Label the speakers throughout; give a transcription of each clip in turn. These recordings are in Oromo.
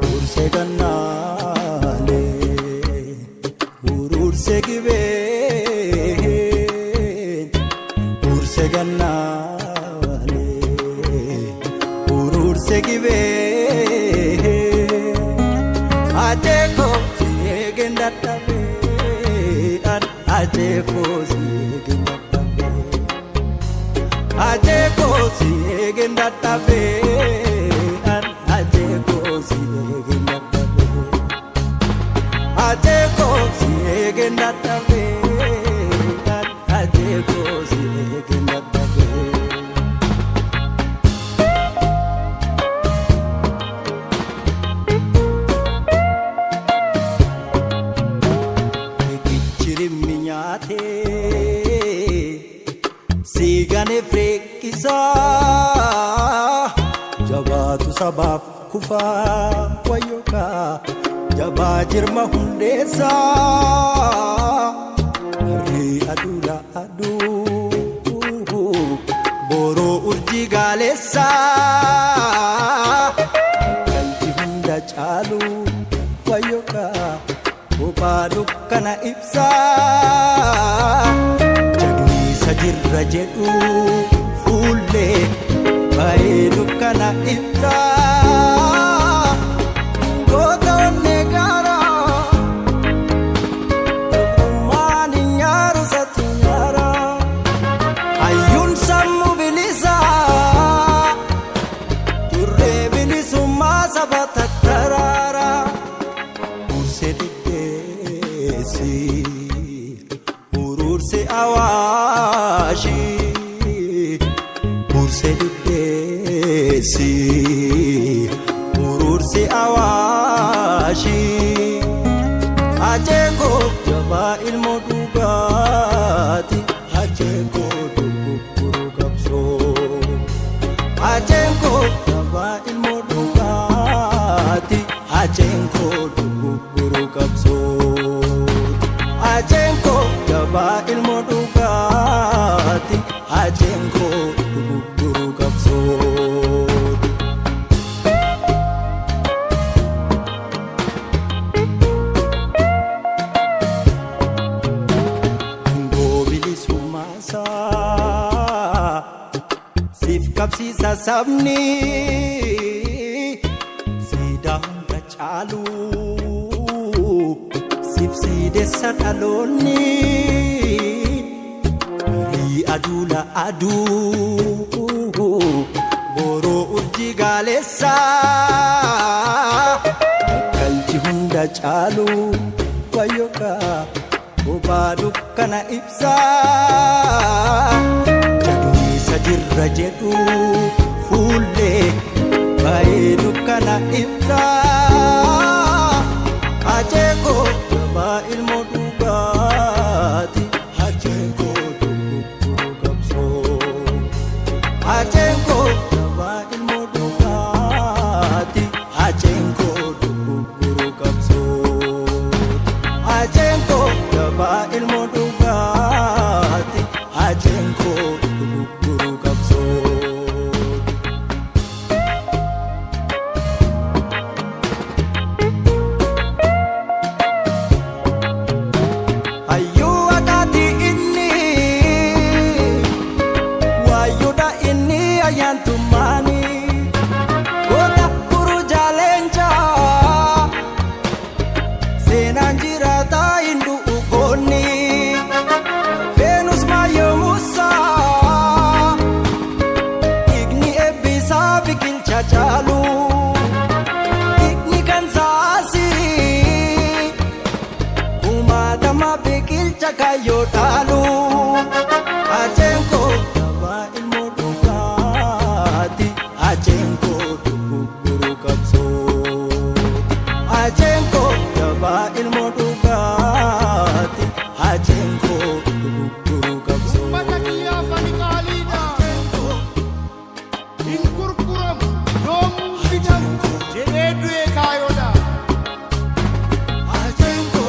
Speaker 1: Urse gannale, ururse gibe, urse gannale, ururse gibe. Ajeko siegenda tabe, ajeko siegenda tabe, ajeko siegenda tabe, ajeko siegenda tabe, ajeko siegenda tabe, ajeko siegenda tabe. Sigane frekisa jabatu sabab kufa wayoka jabajirma hundesa hari adula adu boro urji galesa kalti hunda chalu wayoka upadukana ipsa sajirra jedhu fulle bareedu kana ibsa goota onne gaara maani nyaaru satu nyaara hayyuun sammu bilisa turree bilisummaa saba tattaraara urse diddeesi ururse awashi urse diddeesi ururse awashi ajeko jaba ilmo dhugaati ajeko dubburu qabso ajeko jaba ilmo dhugaati ajeko dubburu qabso ajeko jaba ilmo dhugaati ajeko dubburu qabso. Bilisummaasa siif qabsiisa sabni siidaa hunda caalu siif siideessa dhaloonni barii aduula aduu boroo urjii gaalessa kalti hunda caalu wayyoka bobaa dukkana ibsa jagniisa jirra jedhu fuulle baay'ee dukkana ibsa ajeko jabaa ilmo dhugaati ajeko dubburu qabso ajeko jabaa ilmo dhugaati ajeko dubburu qabso ajeko jabaa ilmo dhugaati ajeko dubburu qabso. Yantumani kota puru jalenja senanjirata indu ugoni Venus mayo musa igni ebisa bikil chachalu igni kansasi kumadama bikil chakayo talu ajenko jaba ilmo ajeko dubburu qabso ajeko jaba ilmo dhugaati ajeko dubburu qabso
Speaker 2: matakiya fanikalida inkurkuram dom bidam jedhe kayoda
Speaker 1: ajeko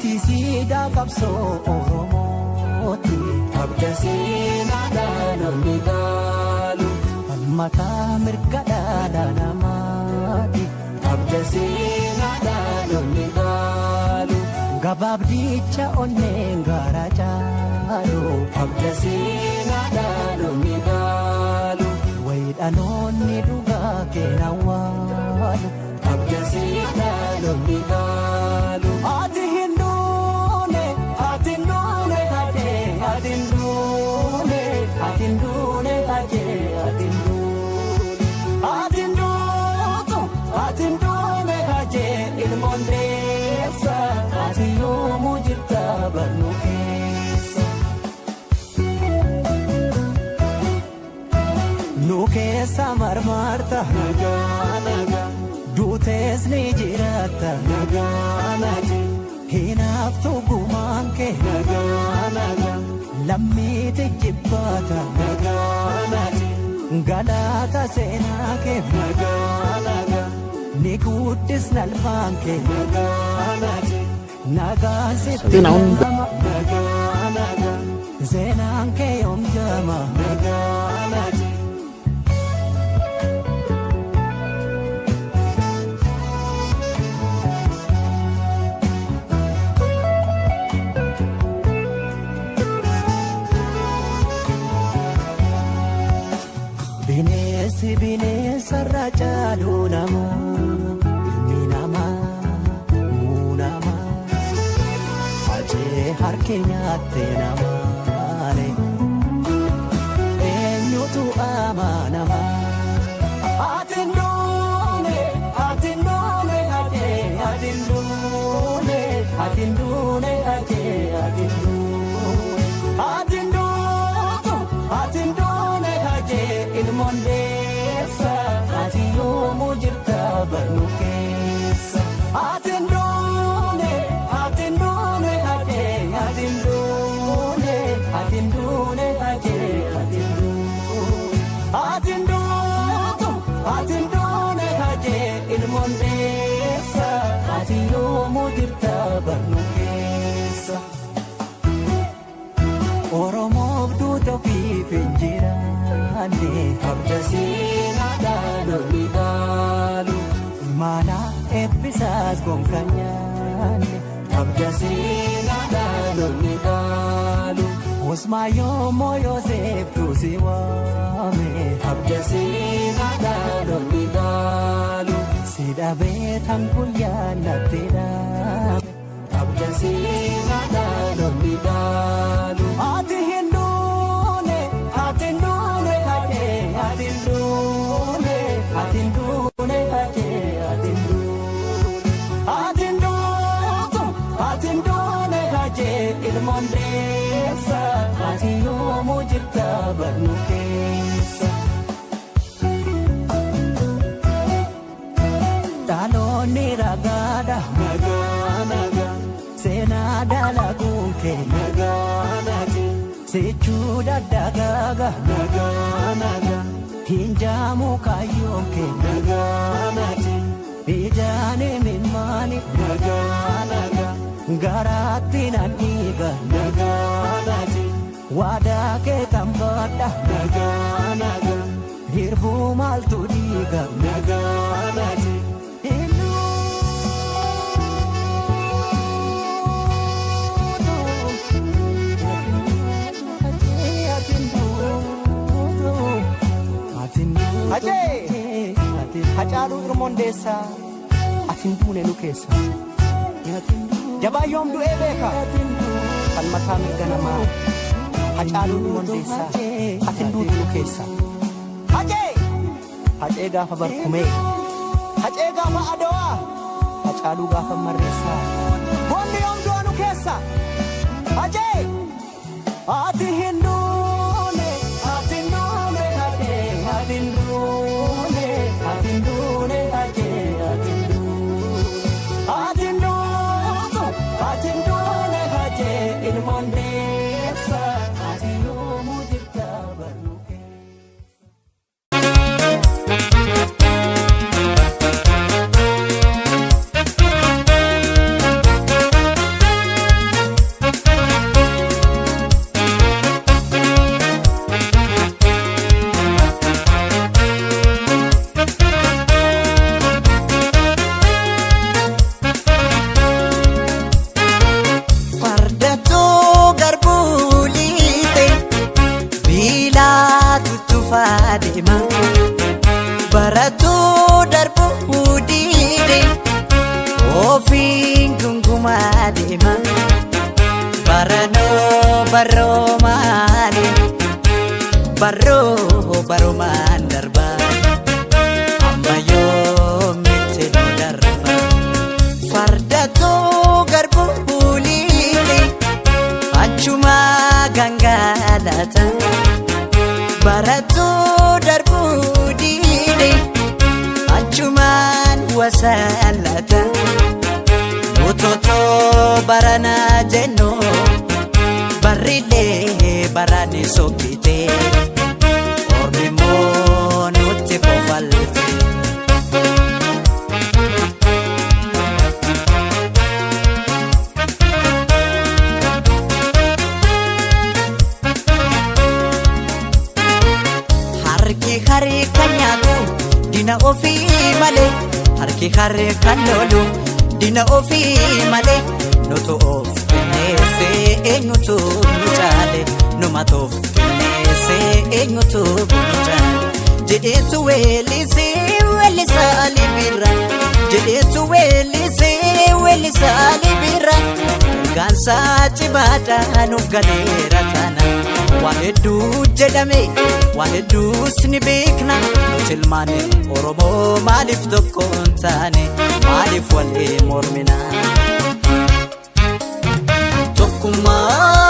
Speaker 1: ati siidaa qabsoo Oromooti abda seenaadhaan onni gaalu falmataa mirga dhala namaati abda seenaadhaan onni gaalu gabaabdicha onneen gaara caalu abda seenaadhaan onni gaalu wayidhaloonni dhugaa keena waalu abda seenaadhaan onni gaalu ati hinduune ati nduune ate ati nduune ati nduune ate ati nduune ati nduutu ati nduune ate ilmondeessa ati yoomuu jirta barnu keessa nu keessa marmarta nagaa nagaa duutees ni jiraata nagaa nagaa hinaaftu gumaan kee nagaa nagaa lammiiti jibbaata nagaa nagaa galaata seenaa kee nagaa nagaa ni guddisna alfaan kee nagaa nagaa nagaan sitti nama nagaa nagaa seenaan kee yoom jama nagaa nagaa bineensi bineensarra caalu namaa ilmi namaa muu namaa ajee harki nyaatte namaale eenyutu amanamaa ati nduune ati nduune ate ati nduune ati nduune ate ati nduune ati nduutu ati nduune ate ilmondeessa ati yoomuu jirta barnu keessa ati nduune ati nduune ate ati nduune ati nduune ate ati nduune ati nduutu ati nduune ate ilmondeessa ati yoomuu jirta barnu keessa Oromoof duuta ofiif hin jiraanne abda seenaadhaan onni gaalu maala eebbisaas gonka nyaanne abda seenaadhaan onni gaalu Usmaa yoommoo Yooseftu si waame abda seenaadhaan onni gaalu si dhabee tan guyyaa natti dhaame abda seenaadhaan onni gaalu ati hinduune ati nduune ate ati nduune ati nduune ate ati nduune ati nduutu ati nduune ate ilmondeessa ati yoomuu jirta barnu keessa dhaloonni ragaadha nagaa nagaa seenaa dalaguun kee nagaa nagaa sechuu daddagaaga nagaa nagaa hinjaamu kaayyoon kee nagaa nagaa ijaani mimmaani nagaa nagaa garaatti nan dhiiga nagaa nagaa waadaa kee tambaadha nagaa nagaa hirbuu maaltu dhiiga nagaa nagaa Ajee Hacaaluu Irmondeessaa atin duune nu keessa jabaa yoom du'ee beeka falmataa mirga namaa Hacaaluu Irmondeessaa atin duute nu keessa Hacee gaafa barkumee Hacee gaafa Adawaa Hacaaluu gaafa Marreessaa boonni yoom du'a nu keessa Hacee ati hinduune ati nduune ate ati nduune ati nduune ate ati nduune ati nduutu ati nduune ate ilmondeessa ati yoomuu jirta barnu
Speaker 3: qofaa deema baratuu darbuu diide ofiin gungumaa deema baranoo baroo maali baroo maan darba amma yoomitti nu darba fardatoo garbuu liile achuma gangalata baratuu darbuu diide achumaan wasaalata utotoo barana jennu barrilee barani sokkite ormimoo nutti kofalte harki kan nyaatu dina ofii malee harki kan lolu dina ofii malee nutu of kenneesse eenyutu nu caale numatu of kenneesse eenyutu nu caale jedheetu weellisaa libira jedheetu weellisaa libira gaansaa cibaadhaa nuuf galeera taana waa hedduu jedhame waa hedduus ni beekna nuti ilmaan Oromoo maaliif tokko hin taane maaliif wal mormina tokkummaa